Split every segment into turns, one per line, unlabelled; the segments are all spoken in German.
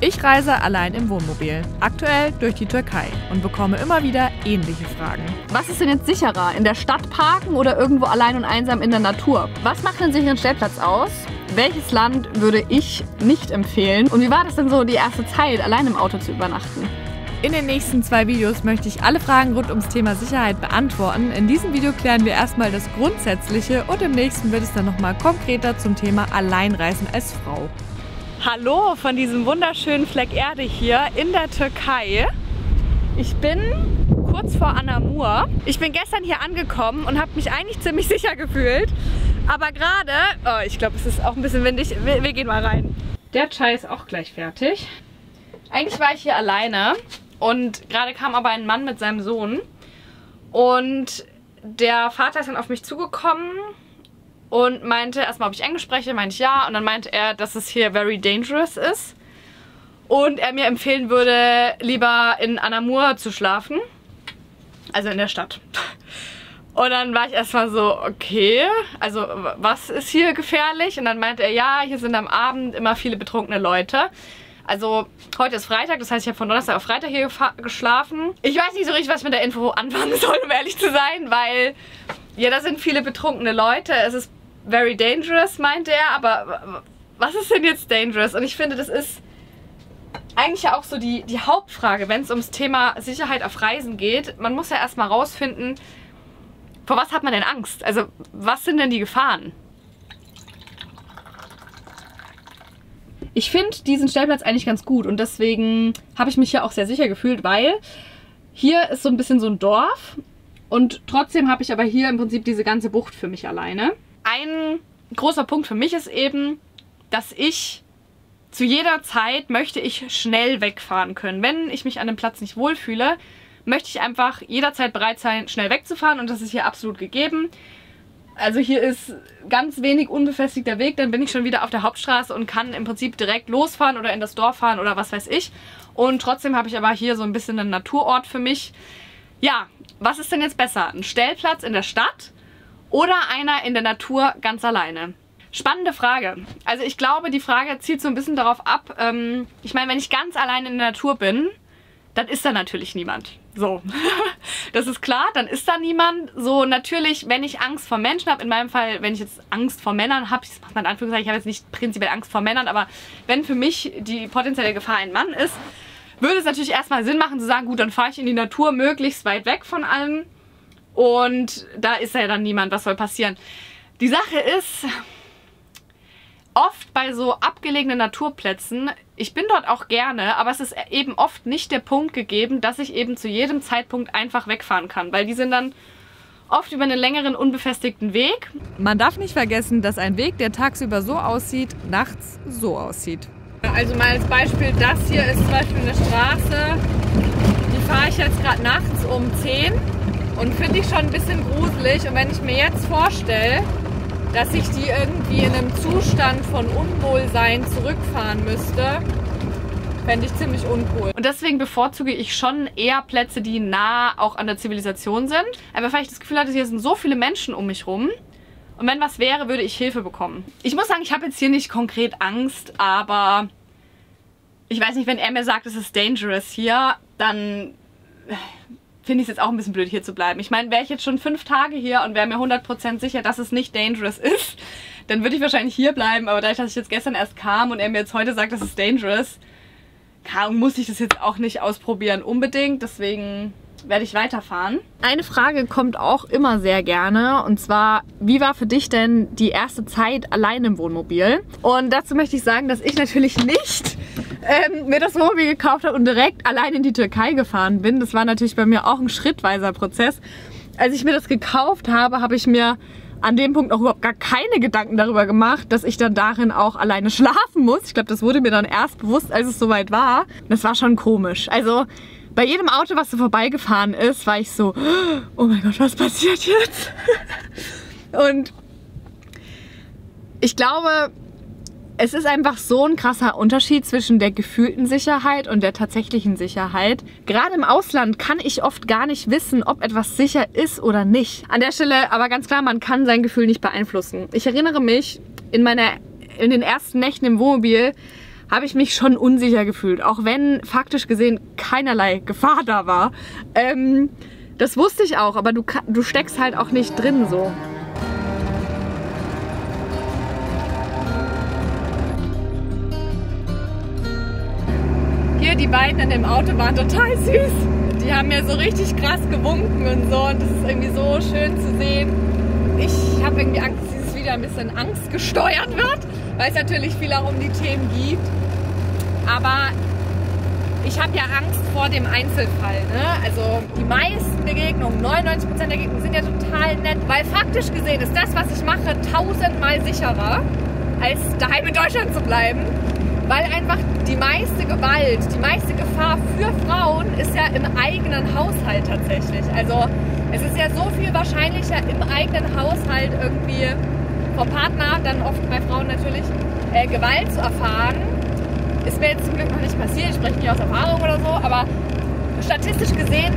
Ich reise allein im Wohnmobil, aktuell durch die Türkei und bekomme immer wieder ähnliche Fragen.
Was ist denn jetzt sicherer? In der Stadt parken oder irgendwo allein und einsam in der Natur? Was macht einen sicheren Stellplatz aus? Welches Land würde ich nicht empfehlen? Und wie war das denn so, die erste Zeit, allein im Auto zu übernachten?
In den nächsten 2 Videos möchte ich alle Fragen rund ums Thema Sicherheit beantworten. In diesem Video klären wir erstmal das Grundsätzliche und im nächsten wird es dann nochmal konkreter zum Thema Alleinreisen als Frau. Hallo von diesem wunderschönen Fleck Erde hier in der Türkei. Ich bin kurz vor Anamur. Ich bin gestern hier angekommen und habe mich eigentlich ziemlich sicher gefühlt. Aber gerade, oh, ich glaube, es ist auch ein bisschen windig. Wir gehen mal rein. Der Chai ist auch gleich fertig. Eigentlich war ich hier alleine und gerade kam aber ein Mann mit seinem Sohn. Und der Vater ist dann auf mich zugekommen und meinte erstmal, ob ich Englisch spreche, meinte ich ja. Und dann meinte er, dass es hier very dangerous ist. Und er mir empfehlen würde, lieber in Anamur zu schlafen. Also in der Stadt. Und dann war ich erstmal so, okay, also was ist hier gefährlich? Und dann meinte er, ja, hier sind am Abend immer viele betrunkene Leute. Also heute ist Freitag, das heißt, ich habe von Donnerstag auf Freitag hier geschlafen. Ich weiß nicht so richtig, was ich mit der Info anfangen soll, um ehrlich zu sein, weil ja, da sind viele betrunkene Leute. Es ist very dangerous, meinte er, aber was ist denn jetzt dangerous? Und ich finde, das ist eigentlich ja auch so die Hauptfrage, wenn es ums Thema Sicherheit auf Reisen geht. Man muss ja erstmal rausfinden, vor was hat man denn Angst? Also, was sind denn die Gefahren? Ich finde diesen Stellplatz eigentlich ganz gut und deswegen habe ich mich hier auch sehr sicher gefühlt, weil hier ist so ein bisschen so ein Dorf und trotzdem habe ich aber hier im Prinzip diese ganze Bucht für mich alleine. Ein großer Punkt für mich ist eben, dass ich zu jeder Zeit möchte ich schnell wegfahren können. Wenn ich mich an einem Platz nicht wohlfühle, möchte ich einfach jederzeit bereit sein, schnell wegzufahren und das ist hier absolut gegeben. Also hier ist ganz wenig unbefestigter Weg, dann bin ich schon wieder auf der Hauptstraße und kann im Prinzip direkt losfahren oder in das Dorf fahren oder was weiß ich. Und trotzdem habe ich aber hier so ein bisschen einen Naturort für mich. Ja, was ist denn jetzt besser? Ein Stellplatz in der Stadt oder einer in der Natur ganz alleine? Spannende Frage. Also ich glaube, die Frage zielt so ein bisschen darauf ab, ich meine, wenn ich ganz allein in der Natur bin, dann ist da natürlich niemand. So, das ist klar, dann ist da niemand. So, natürlich, wenn ich Angst vor Menschen habe, in meinem Fall, wenn ich jetzt Angst vor Männern habe, das macht man in Anführungszeichen, ich habe jetzt nicht prinzipiell Angst vor Männern, aber wenn für mich die potenzielle Gefahr ein Mann ist, würde es natürlich erstmal Sinn machen zu sagen, gut, dann fahre ich in die Natur möglichst weit weg von allem und da ist ja dann niemand, was soll passieren? Die Sache ist, oft bei so abgelegenen Naturplätzen, ich bin dort auch gerne, aber es ist eben oft nicht der Punkt gegeben, dass ich eben zu jedem Zeitpunkt einfach wegfahren kann, weil die sind dann oft über einen längeren, unbefestigten Weg. Man darf nicht vergessen, dass ein Weg, der tagsüber so aussieht, nachts so aussieht. Also mal als Beispiel, das hier ist zum Beispiel eine Straße, die fahre ich jetzt gerade nachts um 10 und finde ich schon ein bisschen gruselig. Und wenn ich mir jetzt vorstelle, dass ich die irgendwie in einem Zustand von Unwohlsein zurückfahren müsste, fände ich ziemlich uncool. Und deswegen bevorzuge ich schon eher Plätze, die nah auch an der Zivilisation sind. Aber weil ich das Gefühl hatte, hier sind so viele Menschen um mich rum. Und wenn was wäre, würde ich Hilfe bekommen. Ich muss sagen, ich habe jetzt hier nicht konkret Angst, aber ich weiß nicht, wenn er mir sagt, es ist dangerous hier, dann finde ich es jetzt auch ein bisschen blöd, hier zu bleiben. Ich meine, wäre ich jetzt schon 5 Tage hier und wäre mir 100% sicher, dass es nicht dangerous ist, dann würde ich wahrscheinlich hier bleiben. Aber dadurch, dass ich jetzt gestern erst kam und er mir jetzt heute sagt, das ist dangerous, muss ich das jetzt auch nicht ausprobieren unbedingt. Deswegen werde ich weiterfahren. Eine Frage kommt auch immer sehr gerne und zwar, wie war für dich denn die erste Zeit allein im Wohnmobil? Und dazu möchte ich sagen, dass ich natürlich nicht mir das Wohnmobil gekauft habe und direkt allein in die Türkei gefahren bin. Das war natürlich bei mir auch ein schrittweiser Prozess. Als ich mir das gekauft habe, habe ich mir an dem Punkt auch überhaupt gar keine Gedanken darüber gemacht, dass ich dann darin auch alleine schlafen muss. Ich glaube, das wurde mir dann erst bewusst, als es soweit war. Das war schon komisch. Also bei jedem Auto, was so vorbeigefahren ist, war ich so, oh mein Gott, was passiert jetzt? Und ich glaube, es ist einfach so ein krasser Unterschied zwischen der gefühlten Sicherheit und der tatsächlichen Sicherheit. Gerade im Ausland kann ich oft gar nicht wissen, ob etwas sicher ist oder nicht. An der Stelle aber ganz klar, man kann sein Gefühl nicht beeinflussen. Ich erinnere mich, in den ersten Nächten im Wohnmobil
habe ich mich schon unsicher gefühlt. Auch wenn faktisch gesehen keinerlei Gefahr da war. Das wusste ich auch, aber du steckst halt auch nicht drin so. Hier, die beiden in dem Auto waren total süß. Die haben mir so richtig krass gewunken und so. Und das ist irgendwie so schön zu sehen. Ich habe irgendwie Angst, dass dieses Video ein bisschen angstgesteuert wird, weil es natürlich viel auch um die Themen gibt. Aber ich habe ja Angst vor dem Einzelfall. Ne? Also die meisten Begegnungen, 99% der Begegnungen sind ja total nett, weil faktisch gesehen ist das, was ich mache, 1000-mal sicherer, als daheim in Deutschland zu bleiben. Weil einfach die meiste Gewalt, die meiste Gefahr für Frauen ist ja im eigenen Haushalt tatsächlich. Also es ist ja so viel wahrscheinlicher im eigenen Haushalt irgendwie vom Partner, dann oft bei Frauen natürlich, Gewalt zu erfahren. Ist mir jetzt zum Glück noch nicht passiert, ich spreche nicht aus Erfahrung oder so, aber statistisch gesehen,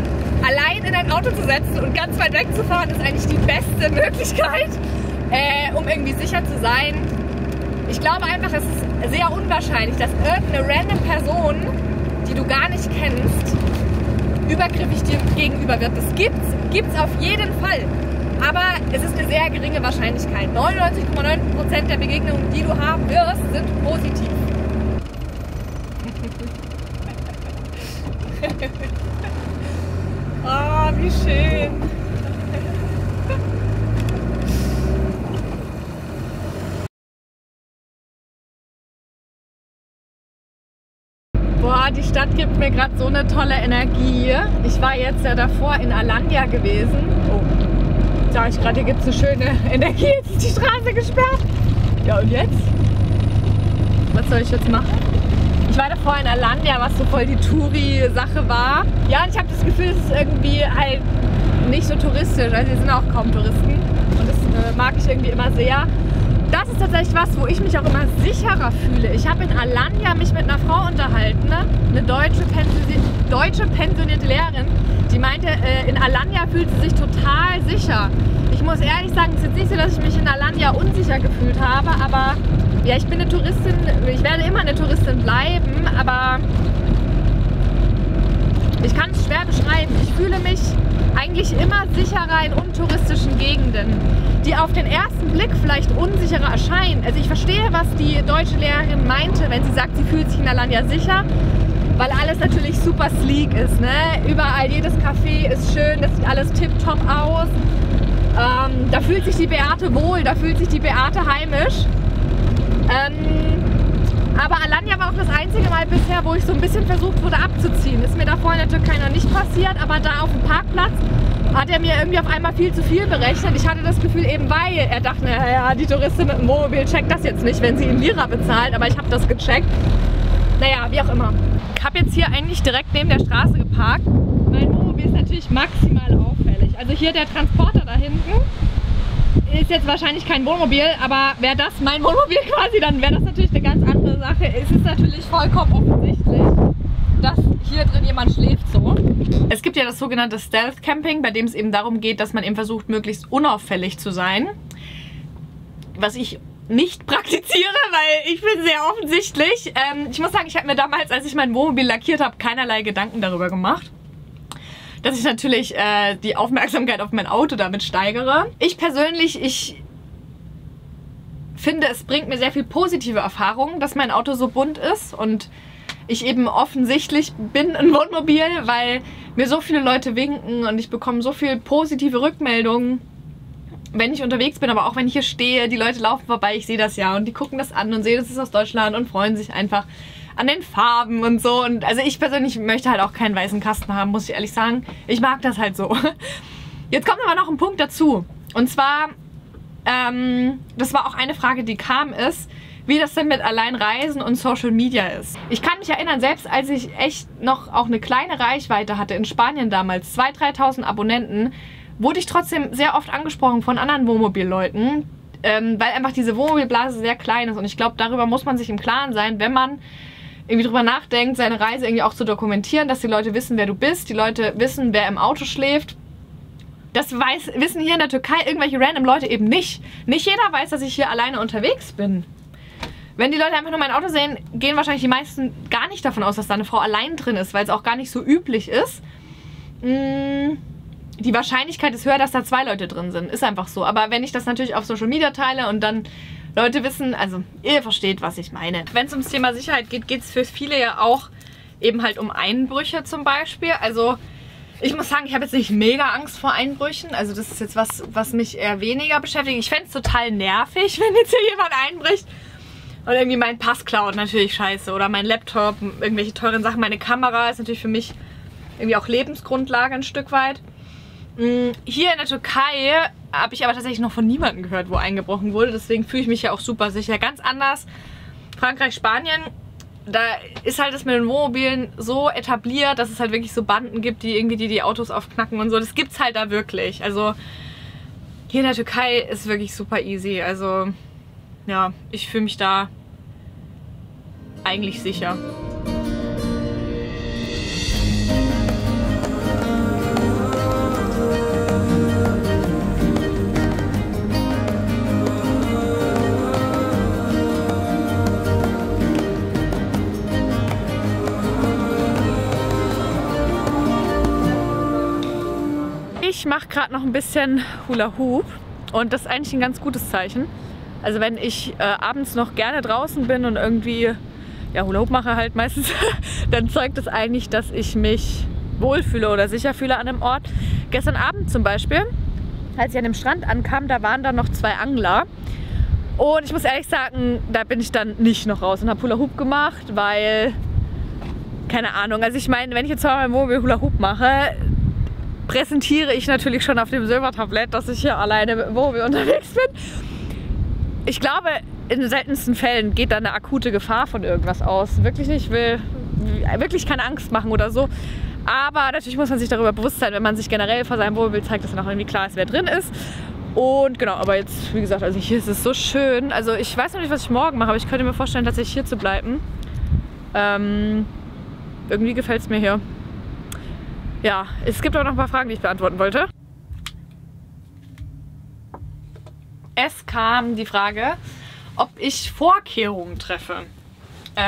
allein in ein Auto zu setzen und ganz weit wegzufahren, ist eigentlich die beste Möglichkeit, um irgendwie sicher zu sein. Ich glaube einfach, es ist sehr unwahrscheinlich, dass irgendeine random Person, die du gar nicht kennst, übergriffig dir gegenüber wird. Das gibt's auf jeden Fall. Aber es ist eine sehr geringe Wahrscheinlichkeit. 99,9% der Begegnungen, die du haben wirst, sind positiv. Oh, wie schön. Boah, die Stadt gibt mir gerade so eine tolle Energie. Ich war jetzt ja davor in Alanya gewesen. Oh, sag ich gerade, hier gibt es eine schöne Energie. Jetzt ist die Straße gesperrt. Ja, und jetzt? Was soll ich jetzt machen? Ich war davor in Alanya, was so voll die Touri-Sache war. Ja, und ich habe das Gefühl, es ist irgendwie halt nicht so touristisch. Also hier sind auch kaum Touristen. Und das mag ich irgendwie immer sehr. Das ist tatsächlich was, wo ich mich auch immer sicherer fühle. Ich habe in Alanya mich mit einer Frau unterhalten, ne? Eine deutsche pensionierte Lehrerin, die meinte, in Alanya fühlt sie sich total sicher. Ich muss ehrlich sagen, es ist jetzt nicht so, dass ich mich in Alanya unsicher gefühlt habe, aber ja, ich bin eine Touristin, ich werde immer eine Touristin bleiben, aber ich kann es schwer beschreiben. Ich fühle mich eigentlich immer sicherer in untouristischen Gegenden, die auf den ersten Blick vielleicht unsicherer erscheinen. Also ich verstehe, was die deutsche Lehrerin meinte, wenn sie sagt, sie fühlt sich in Alanya sicher, weil alles natürlich super sleek ist. Ne? Überall, jedes Café ist schön, das sieht alles tipptopp aus. Da fühlt sich die Beate wohl, da fühlt sich die Beate heimisch. Aber Alanya war auch das einzige Mal bisher, wo ich so ein bisschen versucht wurde abzuziehen. Ist mir da vorhin in der Türkei noch nicht passiert, aber da auf dem Parkplatz hat er mir irgendwie auf einmal viel zu viel berechnet. Ich hatte das Gefühl eben, weil er dachte, naja, die Touristin mit dem Wohnmobil checkt das jetzt nicht, wenn sie in Lira bezahlt, aber ich habe das gecheckt. Naja, wie auch immer. Ich habe jetzt hier eigentlich direkt neben der Straße geparkt. Mein Wohnmobil ist natürlich maximal auffällig. Also hier der Transporter da hinten ist jetzt wahrscheinlich kein Wohnmobil, aber wäre das mein Wohnmobil quasi, dann wäre das natürlich eine ganz andere Sache. Es ist natürlich vollkommen offensichtlich, dass hier drin jemand schläft so. Es gibt ja das sogenannte Stealth Camping, bei dem es eben darum geht, dass man eben versucht, möglichst unauffällig zu sein. Was ich nicht praktiziere, weil ich bin sehr offensichtlich. Ich muss sagen, ich habe mir damals, als ich mein Wohnmobil lackiert habe, keinerlei Gedanken darüber gemacht, dass ich natürlich die Aufmerksamkeit auf mein Auto damit steigere. Ich persönlich, ich finde, es bringt mir sehr viel positive Erfahrungen, dass mein Auto so bunt ist und ich eben offensichtlich bin ein Wohnmobil, weil mir so viele Leute winken und ich bekomme so viel positive Rückmeldungen, wenn ich unterwegs bin, aber auch wenn ich hier stehe, die Leute laufen vorbei, ich sehe das ja und die gucken das an und sehen, das ist aus Deutschland und freuen sich einfach an den Farben und so. Und also ich persönlich möchte halt auch keinen weißen Kasten haben, muss ich ehrlich sagen. Ich mag das halt so. Jetzt kommt aber noch ein Punkt dazu. Und zwar, das war auch eine Frage, die kam, ist, wie das denn mit Alleinreisen und Social Media ist. Ich kann mich erinnern, selbst als ich echt noch auch eine kleine Reichweite hatte, in Spanien damals, 2.000, 3.000 Abonnenten, wurde ich trotzdem sehr oft angesprochen von anderen Wohnmobilleuten, weil einfach diese Wohnmobilblase sehr klein ist. Und ich glaube, darüber muss man sich im Klaren sein, wenn man irgendwie drüber nachdenkt, seine Reise irgendwie auch zu dokumentieren, dass die Leute wissen, wer du bist, die Leute wissen, wer im Auto schläft. Das wissen hier in der Türkei irgendwelche random Leute eben nicht. Nicht jeder weiß, dass ich hier alleine unterwegs bin. Wenn die Leute einfach nur mein Auto sehen, gehen wahrscheinlich die meisten gar nicht davon aus, dass da eine Frau allein drin ist, weil es auch gar nicht so üblich ist. Die Wahrscheinlichkeit ist höher, dass da 2 Leute drin sind. Ist einfach so. Aber wenn ich das natürlich auf Social Media teile und dann Leute wissen, also ihr versteht, was ich meine. Wenn es ums Thema Sicherheit geht, geht es für viele ja auch eben halt um Einbrüche zum Beispiel. Also ich muss sagen, ich habe jetzt nicht mega Angst vor Einbrüchen. Also das ist jetzt was mich eher weniger beschäftigt. Ich fände es total nervig, wenn jetzt hier jemand einbricht und irgendwie meinen Pass klaut. Natürlich scheiße. Oder mein Laptop, irgendwelche teuren Sachen. Meine Kamera ist natürlich für mich irgendwie auch Lebensgrundlage ein Stück weit. Hier in der Türkei habe ich aber tatsächlich noch von niemandem gehört, wo eingebrochen wurde. Deswegen fühle ich mich ja auch super sicher. Ganz anders. Frankreich, Spanien, da ist halt das mit den Wohnmobilen so etabliert, dass es halt wirklich so Banden gibt, die irgendwie die Autos aufknacken und so. Das gibt's halt da wirklich. Also hier in der Türkei ist wirklich super easy. Also ja, ich fühle mich da eigentlich sicher. Ich mache gerade noch ein bisschen Hula Hoop und das ist eigentlich ein ganz gutes Zeichen. Also wenn ich abends noch gerne draußen bin und irgendwie ja, Hula Hoop mache halt meistens, dann zeugt das eigentlich, dass ich mich wohlfühle oder sicher fühle an einem Ort. Gestern Abend zum Beispiel, als ich an dem Strand ankam, da waren dann noch 2 Angler. Und ich muss ehrlich sagen, da bin ich dann nicht noch raus und habe Hula Hoop gemacht, weil, keine Ahnung, also ich meine, wenn ich jetzt mal im Wohnmobil Hula Hoop mache, präsentiere ich natürlich schon auf dem Silbertablett, dass ich hier alleine mit dem Wohnmobil unterwegs bin. Ich glaube, in den seltensten Fällen geht da eine akute Gefahr von irgendwas aus. Wirklich nicht, ich will wirklich keine Angst machen oder so. Aber natürlich muss man sich darüber bewusst sein, wenn man sich generell vor seinem Wohnmobil zeigt, dass dann auch irgendwie klar ist, wer drin ist. Und genau, aber jetzt, wie gesagt, also hier ist es so schön. Also ich weiß noch nicht, was ich morgen mache, aber ich könnte mir vorstellen, tatsächlich hier zu bleiben. Irgendwie gefällt es mir hier. Ja, es gibt auch noch ein paar Fragen, die ich beantworten wollte. Es kam die Frage, ob ich Vorkehrungen treffe.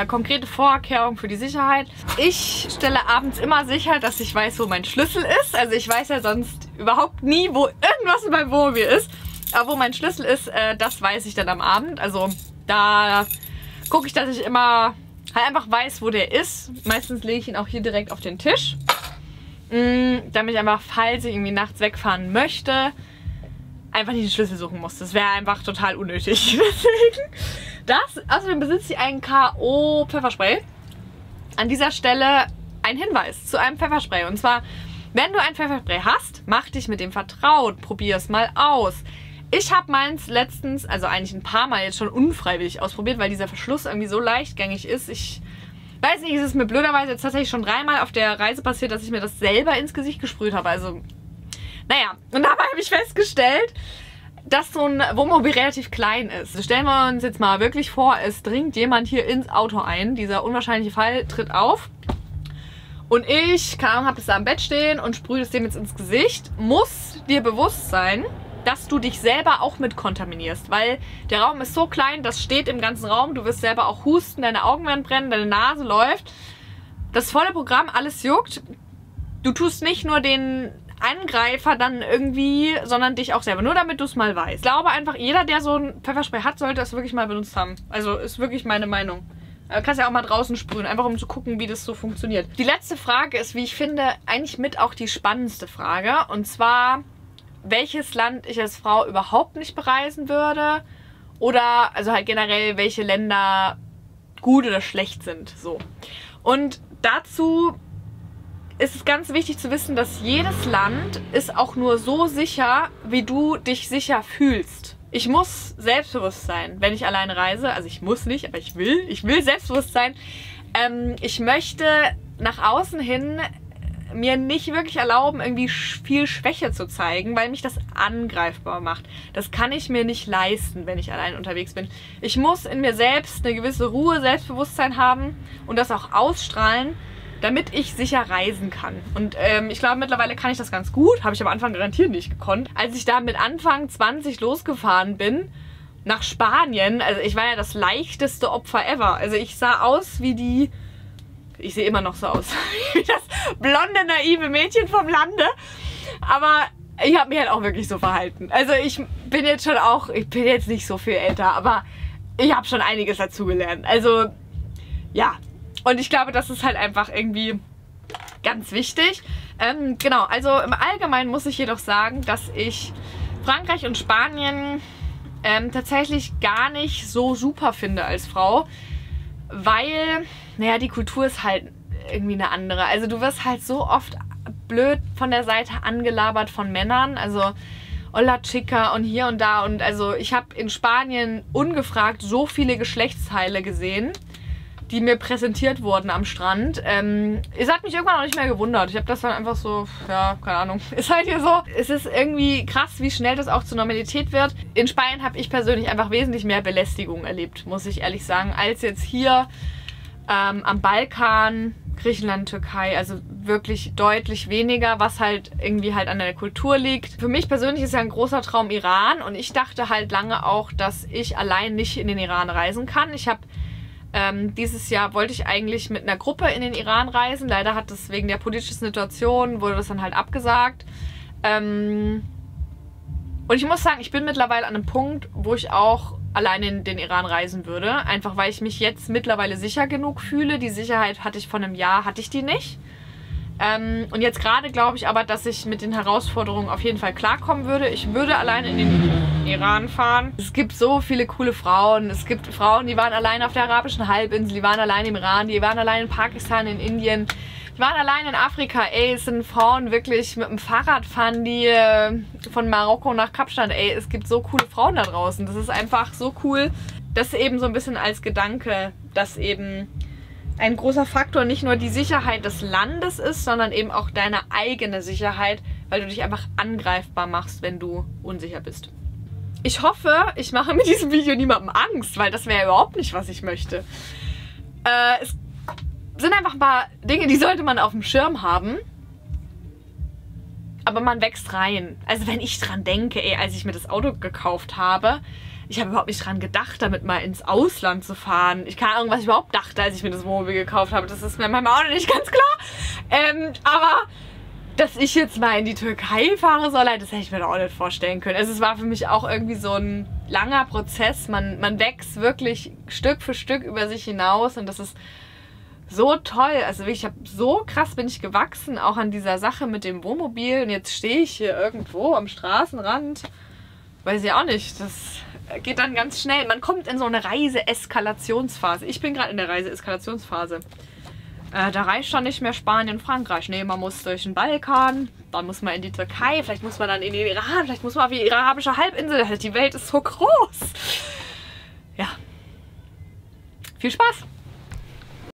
Konkrete Vorkehrungen für die Sicherheit. Ich stelle abends immer sicher, dass ich weiß, wo mein Schlüssel ist. Also ich weiß ja sonst überhaupt nie, wo irgendwas in meinem Wohnmobil ist. Aber wo mein Schlüssel ist, das weiß ich dann am Abend. Also da gucke ich, dass ich immer halt einfach weiß, wo der ist. Meistens lege ich ihn auch hier direkt auf den Tisch. Damit ich einfach, falls ich irgendwie nachts wegfahren möchte, einfach nicht den Schlüssel suchen muss. Das wäre einfach total unnötig. Deswegen außerdem besitzt sie einen K.O. Pfefferspray. An dieser Stelle ein Hinweis zu einem Pfefferspray. Und zwar, wenn du ein Pfefferspray hast, mach dich mit dem vertraut. Probier es mal aus. Ich habe meins letztens, also eigentlich ein paar Mal jetzt schon unfreiwillig ausprobiert, weil dieser Verschluss irgendwie so leichtgängig ist. Ich weiß nicht, ist es mir blöderweise jetzt tatsächlich schon 3-mal auf der Reise passiert, dass ich mir das selber ins Gesicht gesprüht habe. Also, naja. Und dabei habe ich festgestellt, dass so ein Wohnmobil relativ klein ist. Stellen wir uns jetzt mal wirklich vor, es dringt jemand hier ins Auto ein. Dieser unwahrscheinliche Fall tritt auf. Und ich, keine Ahnung, habe es da am Bett stehen und sprühe es dem jetzt ins Gesicht. Muss dir bewusst sein, dass du dich selber auch mit kontaminierst, weil der Raum ist so klein, das steht im ganzen Raum, du wirst selber auch husten, deine Augen werden brennen, deine Nase läuft. Das volle Programm, alles juckt. Du tust nicht nur den Angreifer dann irgendwie, sondern dich auch selber, nur damit du es mal weißt. Ich glaube einfach, jeder, der so ein Pfefferspray hat, sollte es wirklich mal benutzt haben. Also ist wirklich meine Meinung. Du kannst ja auch mal draußen sprühen, einfach um zu gucken, wie das so funktioniert. Die letzte Frage ist, wie ich finde, eigentlich mit auch die spannendste Frage. Und zwar, welches Land ich als Frau überhaupt nicht bereisen würde oder also halt generell, welche Länder gut oder schlecht sind. So. Und dazu ist es ganz wichtig zu wissen, dass jedes Land ist auch nur so sicher, wie du dich sicher fühlst. Ich muss selbstbewusst sein, wenn ich alleine reise. Also ich muss nicht, aber ich will. Ich will selbstbewusst sein. Ich möchte nach außen hin mir nicht wirklich erlauben, irgendwie viel Schwäche zu zeigen, weil mich das angreifbar macht. Das kann ich mir nicht leisten, wenn ich allein unterwegs bin. Ich muss in mir selbst eine gewisse Ruhe, Selbstbewusstsein haben und das auch ausstrahlen, damit ich sicher reisen kann. Und ich glaube, mittlerweile kann ich das ganz gut. Habe ich am Anfang garantiert nicht gekonnt. Als ich da mit Anfang 20 losgefahren bin, nach Spanien. Also ich war ja das leichteste Opfer ever. Also ich sah aus wie die... Ich sehe immer noch so aus wie das blonde, naive Mädchen vom Lande. Aber ich habe mich halt auch wirklich so verhalten. Also ich bin jetzt schon auch... Ich bin jetzt nicht so viel älter, aber ich habe schon einiges dazugelernt. Also ja. Und ich glaube, das ist halt einfach irgendwie ganz wichtig. Genau, also im Allgemeinen muss ich jedoch sagen, dass ich Frankreich und Spanien tatsächlich gar nicht so super finde als Frau, weil, naja, die Kultur ist halt irgendwie eine andere. Also du wirst halt so oft blöd von der Seite angelabert von Männern, also Hola Chica und hier und da. Und also ich habe in Spanien ungefragt so viele Geschlechtsteile gesehen, die mir präsentiert wurden am Strand. Es hat mich irgendwann auch nicht mehr gewundert. Ich habe das dann einfach so, ja, keine Ahnung. Ist halt hier so. Es ist irgendwie krass, wie schnell das auch zur Normalität wird. In Spanien habe ich persönlich einfach wesentlich mehr Belästigung erlebt, muss ich ehrlich sagen, als jetzt hier am Balkan, Griechenland, Türkei. Also wirklich deutlich weniger, was halt irgendwie halt an der Kultur liegt. Für mich persönlich ist ja ein großer Traum Iran und ich dachte halt lange auch, dass ich allein nicht in den Iran reisen kann. Ich habe dieses Jahr wollte ich eigentlich mit einer Gruppe in den Iran reisen. Leider hat das wegen der politischen Situation, wurde das dann halt abgesagt. Und ich muss sagen, ich bin mittlerweile an einem Punkt, wo ich auch alleine in den Iran reisen würde. Einfach weil ich mich jetzt mittlerweile sicher genug fühle. Die Sicherheit hatte ich vor einem Jahr, hatte ich die nicht. Und jetzt gerade glaube ich aber, dass ich mit den Herausforderungen auf jeden Fall klarkommen würde. Ich würde alleine in den Iran fahren. Es gibt so viele coole Frauen. Es gibt Frauen, die waren allein auf der arabischen Halbinsel, die waren allein im Iran, die waren allein in Pakistan, in Indien, die waren allein in Afrika. Ey, es sind Frauen wirklich mit dem Fahrrad fahren, die von Marokko nach Kapstadt. Ey, es gibt so coole Frauen da draußen. Das ist einfach so cool. Das eben so ein bisschen als Gedanke, dass eben ein großer Faktor nicht nur die Sicherheit des Landes ist, sondern eben auch deine eigene Sicherheit, weil du dich einfach angreifbar machst, wenn du unsicher bist. Ich hoffe, ich mache mit diesem Video niemandem Angst, weil das wäre ja überhaupt nicht, was ich möchte. Es sind einfach ein paar Dinge, die sollte man auf dem Schirm haben. Aber man wächst rein. Also wenn ich dran denke, ey, als ich mir das Auto gekauft habe, ich habe überhaupt nicht dran gedacht, damit mal ins Ausland zu fahren. Ich keine Ahnung, was ich überhaupt dachte, als ich mir das Wohnmobil gekauft habe. Das ist mir manchmal auch noch nicht ganz klar. Aber dass ich jetzt mal in die Türkei fahre soll, das hätte ich mir doch auch nicht vorstellen können. Also es war für mich auch irgendwie so ein langer Prozess. Man wächst wirklich Stück für Stück über sich hinaus und das ist so toll. Also wirklich, so krass bin ich gewachsen, auch an dieser Sache mit dem Wohnmobil. Und jetzt stehe ich hier irgendwo am Straßenrand. Weiß ich auch nicht, das geht dann ganz schnell. Man kommt in so eine Reise-Eskalationsphase. Ich bin gerade in der Reise-Eskalationsphase. Da reicht dann nicht mehr Spanien, Frankreich. Nee, man muss durch den Balkan, dann muss man in die Türkei, vielleicht muss man dann in den Iran, vielleicht muss man auf die arabische Halbinsel. Die Welt ist so groß. Ja. Viel Spaß!